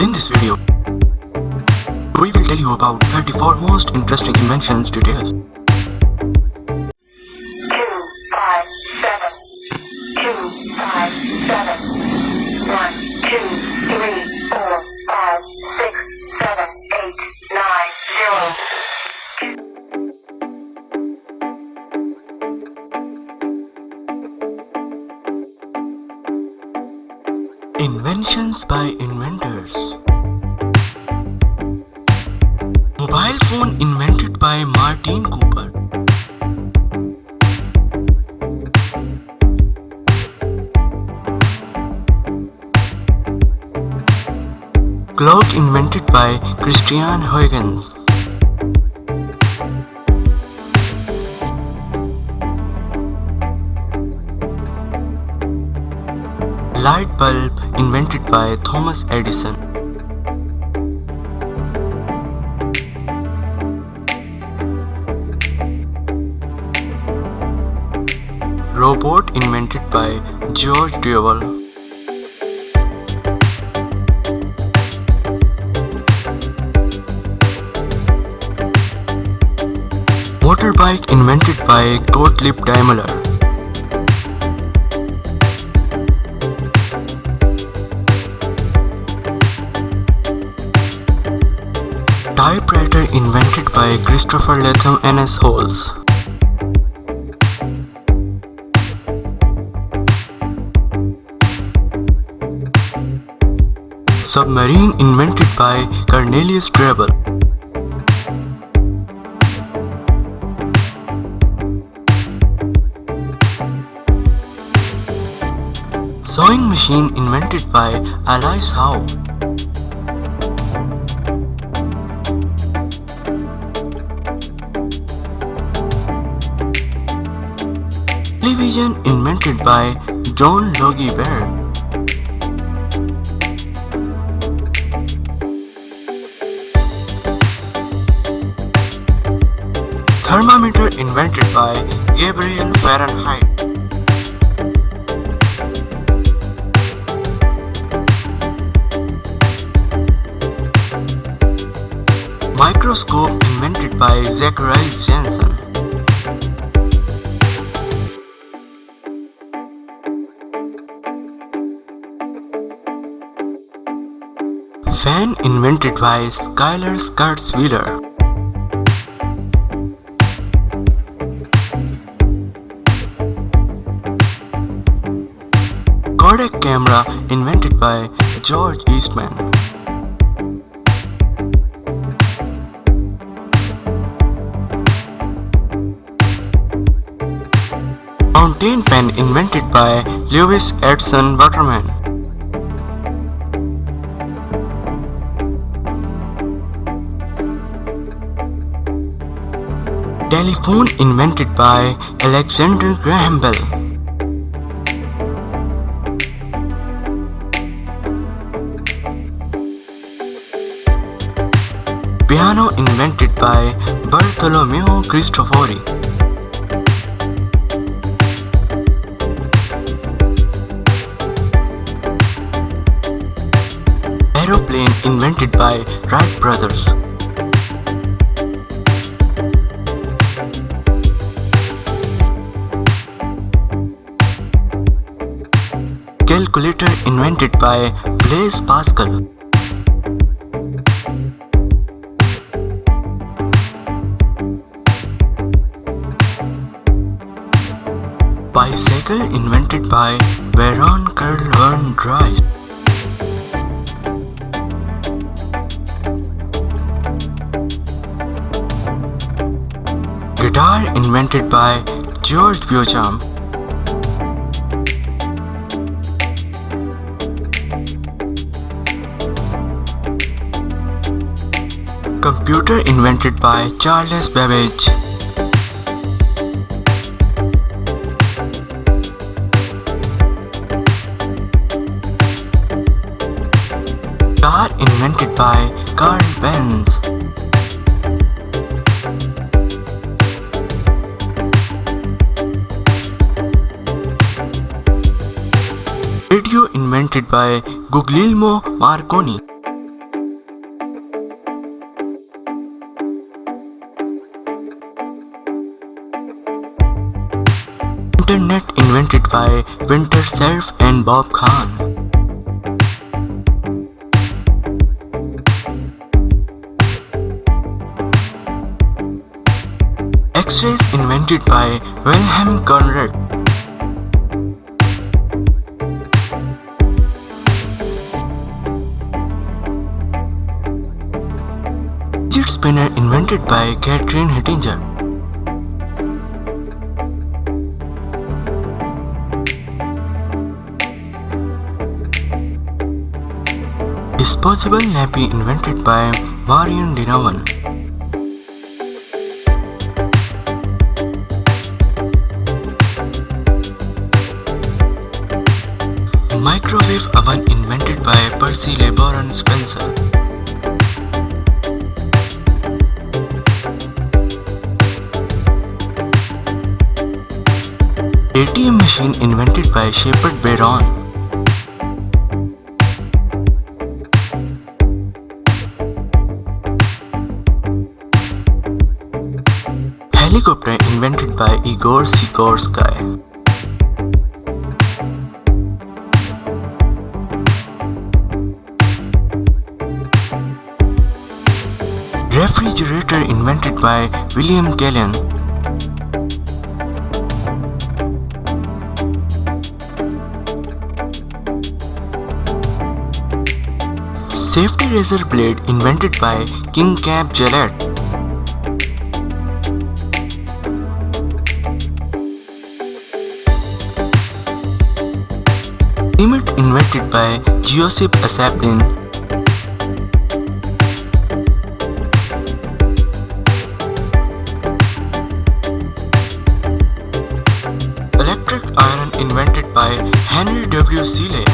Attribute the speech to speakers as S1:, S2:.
S1: In this video, we will tell you about 34 most interesting inventions details.
S2: 2, 5, 7. 2, 5, 7. 1, 2, 3, 4, 5, 6, 7, 8, 9, 0.
S1: Inventions by Inventors. Mobile phone invented by Martin Cooper. Clock invented by Christian Huygens. Light bulb invented by Thomas Edison. Robot invented by George Duval. Motorbike invented by Gottlieb Daimler. Typewriter invented by Christopher Latham N.S. Holes. Submarine invented by Cornelius Drebbel. Sewing machine invented by Alice Howe. Television invented by John Logie Baird. Thermometer invented by Gabriel Fahrenheit. Microscope invented by Zacharias Janssen. Fan invented by Schuyler Skurts-Wheeler. Kodak camera invented by George Eastman. Fountain pen invented by Lewis Edson Waterman. Telephone invented by Alexander Graham Bell. Piano invented by Bartolomeo Cristofori. Aeroplane invented by Wright brothers. Calculator invented by Blaise Pascal. Bicycle invented by Baron Karl von Drais. Guitar invented by George Beauchamp. Computer invented by Charles Babbage. Car invented by Carl Benz. Radio invented by Guglielmo Marconi. Internet invented by Winter Cerf and Bob Khan. X-rays invented by Wilhelm Conrad. Fidget spinner invented by Catherine Hittinger. Disposable Nappy invented by Marion Donovan. Microwave oven invented by Percy LeBaron Spencer. ATM machine invented by Shepard Barron. Helicopter invented by Igor Sikorsky. Refrigerator invented by William Cullen. Safety razor blade invented by King Cab Gillette. Cement invented by Joseph Asaplin. Electric iron invented by Henry W. Seeley.